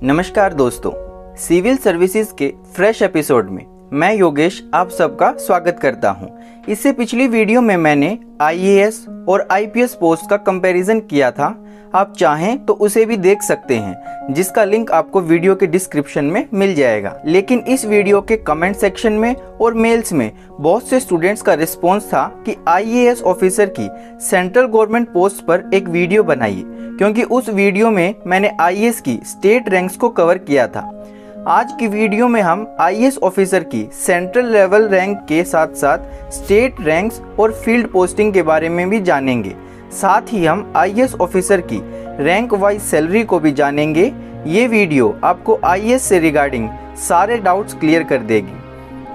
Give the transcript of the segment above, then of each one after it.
नमस्कार दोस्तों, civil services के फ्रेश एपिसोड में मैं योगेश आप सबका स्वागत करता हूं। इससे पिछली वीडियो में मैंने आईएएस और आईपीएस पोस्ट का कंपैरिजन किया था। आप चाहें तो उसे भी देख सकते हैं, जिसका लिंक आपको वीडियो के डिस्क्रिप्शन में मिल जाएगा। लेकिन इस वीडियो के कमेंट सेक्शन में और मेल्स में बहुत से स्टूडेंट्स का रिस्पॉन्स था कि आईएएस ऑफिसर की सेंट्रल गवर्नमेंट पोस्ट पर एक वीडियो बनाइए, क्योंकि उस वीडियो में मैंने आईएएस की स्टेट रैंक्स को कवर किया था। आज की वीडियो में हम आईएएस ऑफिसर की सेंट्रल लेवल रैंक के साथ साथ स्टेट रैंक्स और फील्ड पोस्टिंग के बारे में भी जानेंगे। साथ ही हम आईएएस ऑफिसर की रैंक वाइज सैलरी को भी जानेंगे। ये वीडियो आपको आईएएस से रिगार्डिंग सारे डाउट्स क्लियर कर देगी।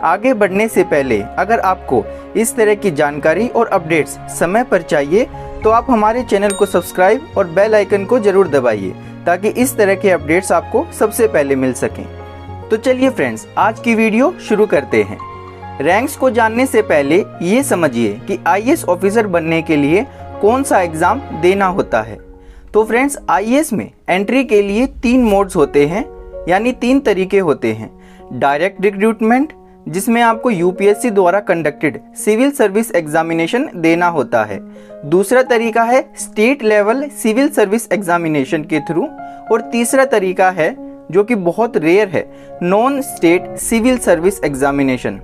आगे बढ़ने से पहले अगर आपको इस तरह की जानकारी और अपडेट्स समय पर चाहिए तो आप हमारे चैनल को सब्सक्राइब और बेल आइकन को जरूर दबाइए, ताकि इस तरह के अपडेट्स आपको सबसे पहले मिल सकें। तो चलिए फ्रेंड्स, आज की वीडियो शुरू करते हैं। रैंक्स को जानने से पहले ये समझिए कि आईएएस ऑफिसर बनने के लिए कौन सा एग्ज़ाम देना होता है। तो फ्रेंड्स, आईएएस में एंट्री के लिए 3 मोड्स होते हैं, यानी 3 तरीके होते हैं। डायरेक्ट रिक्रूटमेंट, जिसमें आपको यूपीएससी द्वारा कंडक्टेड सिविल सर्विस एग्जामिनेशन देना होता है। दूसरा तरीका है state level civil service examination के थ्रू, और तीसरा तरीका है जो कि बहुत रेयर है, non state civil service examination.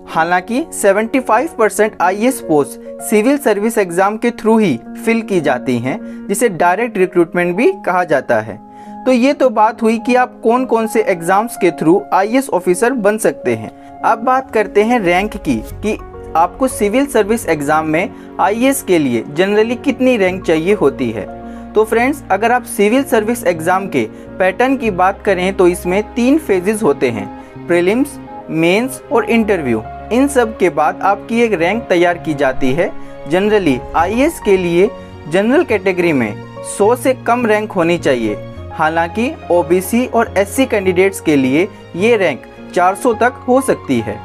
हालांकि 75% IAS post civil service exam के थ्रू ही फिल की जाती हैं, जिसे डायरेक्ट रिक्रूटमेंट भी कहा जाता है। तो ये तो बात हुई कि आप कौन कौन से एग्जाम्स के थ्रू आईएएस ऑफिसर बन सकते हैं। अब बात करते हैं रैंक की, कि आपको सिविल सर्विस एग्जाम में आईएएस के लिए जनरली कितनी रैंक चाहिए होती है। तो फ्रेंड्स, अगर आप सिविल सर्विस एग्जाम के पैटर्न की बात करें तो इसमें 3 फेजेस होते हैं, प्रीलिम्स, मेंस और इंटरव्यू। इन सब के बाद आपकी एक रैंक तैयार की जाती है। जनरली आईएएस के लिए जनरल कैटेगरी में 100 से कम रैंक होनी चाहिए। हालांकि ओबीसी और एससी कैंडिडेट्स के लिए ये रैंक 400 तक हो सकती है।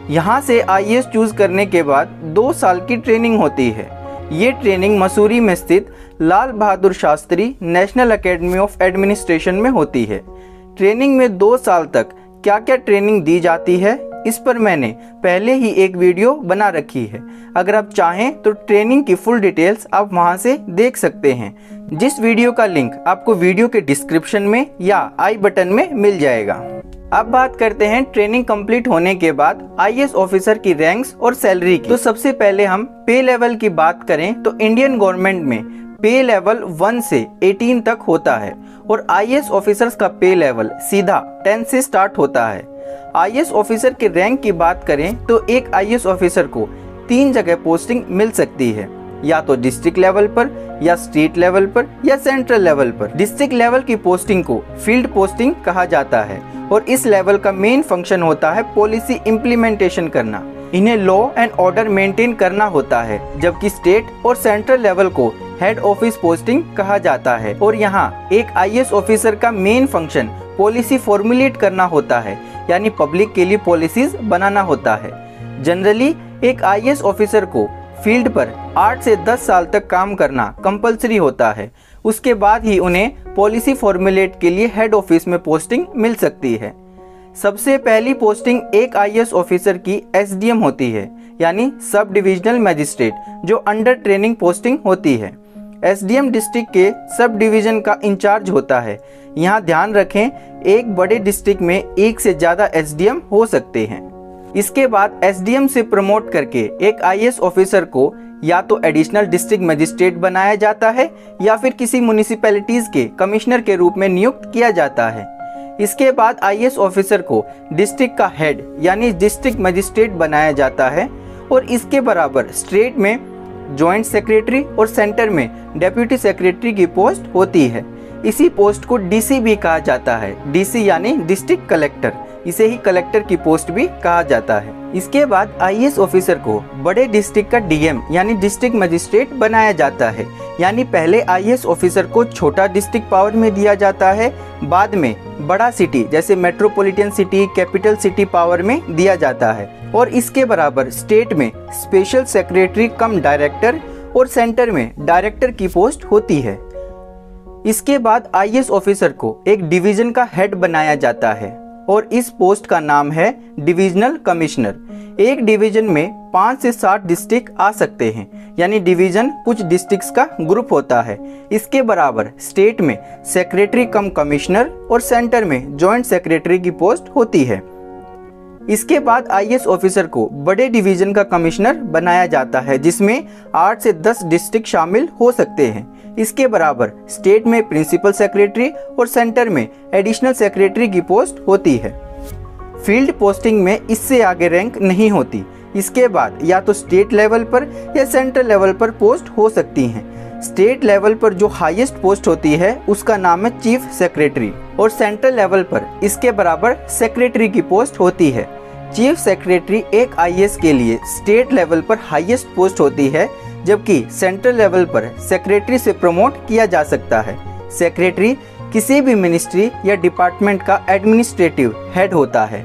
यहाँ से आईएएस चूज करने के बाद 2 साल की ट्रेनिंग होती है। ये ट्रेनिंग मसूरी में स्थित Lal Bahadur Shastri National Academy of Administration में होती है। ट्रेनिंग में 2 साल तक क्या क्या ट्रेनिंग दी जाती है, इस पर मैंने पहले ही एक वीडियो बना रखी है। अगर आप चाहें तो ट्रेनिंग की फुल डिटेल्स आप वहां से देख सकते हैं, जिस वीडियो का लिंक आपको वीडियो के डिस्क्रिप्शन में या आई बटन में मिल जाएगा। अब बात करते हैं ट्रेनिंग कंप्लीट होने के बाद आईएएस ऑफिसर की रैंक्स और सैलरी की। तो सबसे पहले हम पे लेवल की बात करें तो इंडियन गवर्नमेंट में पे लेवल 1 से 18 तक होता है, और आईएएस ऑफिसर्स का पे लेवल सीधा 10 से स्टार्ट होता है। आईएएस ऑफिसर के रैंक की बात करें तो एक आईएएस ऑफिसर को 3 जगह पोस्टिंग मिल सकती है, या तो डिस्ट्रिक्ट लेवल पर, या स्टेट लेवल पर, या सेंट्रल लेवल पर। डिस्ट्रिक्ट लेवल की पोस्टिंग को फील्ड पोस्टिंग कहा जाता है, और इस लेवल का मेन फंक्शन होता है पॉलिसी इम्प्लीमेंटेशन करना। इन्हें लॉ एंड ऑर्डर मेंटेन करना होता है, जबकि स्टेट और सेंट्रल लेवल को हेड ऑफिस पोस्टिंग कहा जाता है। और यहाँ एक आईएएस ऑफिसर का मेन फंक्शन पॉलिसी फॉर्मुलेट करना होता है, यानी पब्लिक के लिए पॉलिसीज बनाना होता है। जनरली एक आईएएस ऑफिसर को फील्ड पर 8 से 10 साल तक काम करना कंपलसरी होता है। उसके बाद ही उन्हें पॉलिसी फॉर्मुलेट के लिए हेड ऑफिस में पोस्टिंग मिल सकती है। सबसे पहली पोस्टिंग एक आईएएस ऑफिसर की एसडीएम होती है, यानी सब डिविजनल मैजिस्ट्रेट, जो अंडर ट्रेनिंग पोस्टिंग होती है। एसडीएम डिस्ट्रिक्ट के सब डिवीजन का इंचार्ज होता है। यहाँ ध्यान रखें, एक बड़े डिस्ट्रिक्ट में एक से ज़्यादा एसडीएम हो सकते हैं। इसके बाद एसडीएम से प्रमोट करके एक आईएएस ऑफिसर को या तो एडिशनल डिस्ट्रिक्ट मजिस्ट्रेट बनाया जाता है, या फिर किसी म्युनिसिपैलिटीज के कमिश्नर के रूप में नियुक्त किया जाता है। इसके बाद आईएएस ऑफिसर को डिस्ट्रिक्ट का हेड यानी डिस्ट्रिक्ट मजिस्ट्रेट बनाया जाता है, और इसके बराबर स्टेट में जॉइंट सेक्रेटरी और सेंटर में डेप्यूटी सेक्रेटरी की पोस्ट होती है। इसी पोस्ट को डीसी भी कहा जाता है। डीसी यानी डिस्ट्रिक्ट कलेक्टर, इसे ही कलेक्टर की पोस्ट भी कहा जाता है। इसके बाद आईएएस ऑफिसर को बड़े डिस्ट्रिक्ट का डीएम यानी डिस्ट्रिक्ट मजिस्ट्रेट बनाया जाता है। यानी पहले आईएएस ऑफिसर को छोटा डिस्ट्रिक्ट पावर में दिया जाता है, बाद में बड़ा सिटी जैसे metropolitan city, capital city power में दिया जाता है, और इसके बराबर स्टेट में स्पेशल सेक्रेटरी कम डायरेक्टर और सेंटर में डायरेक्टर की पोस्ट होती है। इसके बाद आईएएस ऑफिसर को एक डिवीजन का हेड बनाया जाता है और इस पोस्ट का नाम है डिविजनल कमिश्नर। एक डिवीजन में 5 से 7 डिस्ट्रिक्ट आ सकते हैं, यानी डिवीजन कुछ डिस्ट्रिक्ट्स का ग्रुप होता है। इसके बराबर स्टेट में सेक्रेटरी कम कमिश्नर और सेंटर में जॉइंट सेक्रेटरी की पोस्ट होती है। इसके बाद आईएएस ऑफिसर को बड़े डिवीजन का कमिश्नर बनाया जाता है, जिसमें 8 से 10 डिस्ट्रिक्ट शामिल हो सकते हैं। इसके बराबर स्टेट में प्रिंसिपल सेक्रेटरी और सेंटर में एडिशनल सेक्रेटरी की पोस्ट होती है। फील्ड पोस्टिंग में इससे आगे रैंक नहीं होती। इसके बाद या तो स्टेट लेवल पर या सेंट्रल लेवल पर पोस्ट हो सकती हैं। स्टेट लेवल पर जो हाईएस्ट पोस्ट होती है उसका नाम है चीफ सेक्रेटरी और सेंट्रल लेवल पर इसके बराबर सेक्रेटरी की पोस्ट होती है। चीफ सेक्रेटरी एक आईएएस के लिए स्टेट लेवल पर हाईएस्ट पोस्ट होती है, जबकि सेंट्रल लेवल पर सेक्रेटरी से प्रमोट किया जा सकता है। सेक्रेटरी किसी भी मिनिस्ट्री या डिपार्टमेंट का एडमिनिस्ट्रेटिव हेड होता है।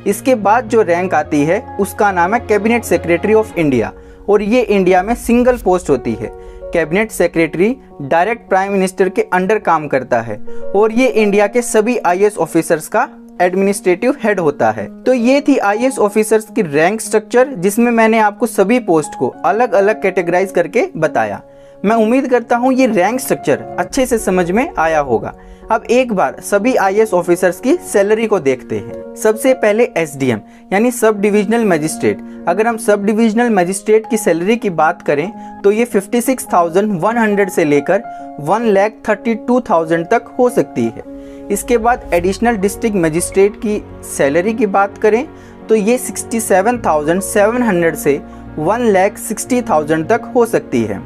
इसके बाद जो रैंक आती है उसका नाम है कैबिनेट सेक्रेटरी ऑफ इंडिया और ये इंडिया में सिंगल पोस्ट होती है। Cabinet secretary direct prime minister के अंडर काम करता है और ये इंडिया के सभी आईएएस ऑफिसर्स का एडमिनिस्ट्रेटिव हेड होता है। तो ये थी आईएएस ऑफिसर्स की रैंक स्ट्रक्चर, जिसमें मैंने आपको सभी पोस्ट को अलग अलग कैटेगराइज करके बताया। मैं उम्मीद करता हूँ ये रैंक स्ट्रक्चर अच्छे से समझ में आया होगा। अब एक बार सभी आईएएस ऑफिसर्स की सैलरी को देखते हैं। सबसे पहले एसडीएम यानी सब डिविजनल मजिस्ट्रेट। अगर हम सब डिविजनल मजिस्ट्रेट की सैलरी की बात करें तो ये 56,100 से लेकर 1,32,000 तक हो सकती है। इसके बाद एडिशनल डिस्ट्रिक्ट मजिस्ट्रेट की सैलरी की बात करें तो ये 67,700 से 1,60,000 तक हो सकती है।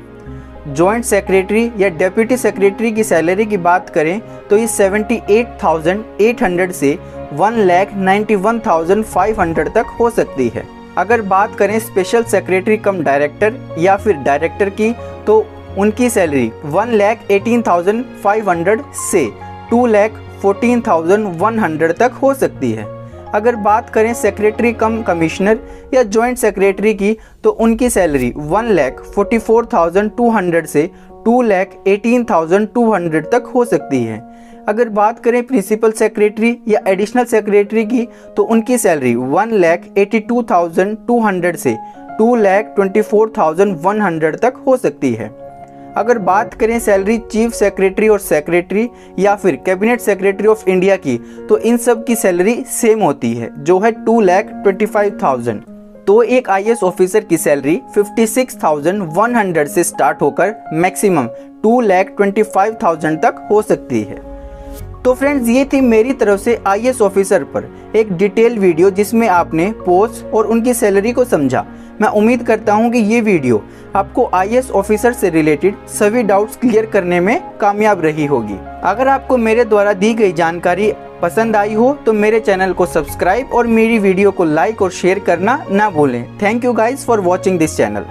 जॉइंट सेक्रेटरी या डेप्यूटी सेक्रेटरी की सैलरी की बात करें तो ये 78,800 से 1,91,500 तक हो सकती है। अगर बात करें स्पेशल सेक्रेटरी कम डायरेक्टर या फिर डायरेक्टर की तो उनकी सैलरी 1,18,500 से 2,14,100 तक हो सकती है। अगर बात करें सेक्रेटरी कम कमिश्नर या जॉइंट सेक्रेटरी की तो उनकी सैलरी 1,44,200 से 2,18,200 तक हो सकती है। अगर बात करें प्रिंसिपल सेक्रेटरी या एडिशनल सेक्रेटरी की तो उनकी सैलरी 1,82,200 से 2,24,100 तक हो सकती है। अगर बात करें सैलरी चीफ सेक्रेटरी और सेक्रेटरी या फिर कैबिनेट सेक्रेटरी ऑफ इंडिया की तो इन सब की सैलरी सेम होती है, जो है 2,25,000। तो एक आईएएस ऑफिसर की सैलरी 56,100 से स्टार्ट होकर मैक्सिमम 2,25,000 तक हो सकती है। तो फ्रेंड्स, ये थी मेरी तरफ से आईएएस ऑफिसर पर एक डिटेल वीडियो जिसमें आपने पोस्ट और उनकी सैलरी को समझा। मैं उम्मीद करता हूं कि ये वीडियो आपको आईएएस ऑफिसर से रिलेटेड सभी डाउट्स क्लियर करने में कामयाब रही होगी। अगर आपको मेरे द्वारा दी गई जानकारी पसंद आई हो तो मेरे चैनल को सब्सक्राइब और मेरी वीडियो को लाइक और शेयर करना ना भूलें। Thank you guys for watching this channel.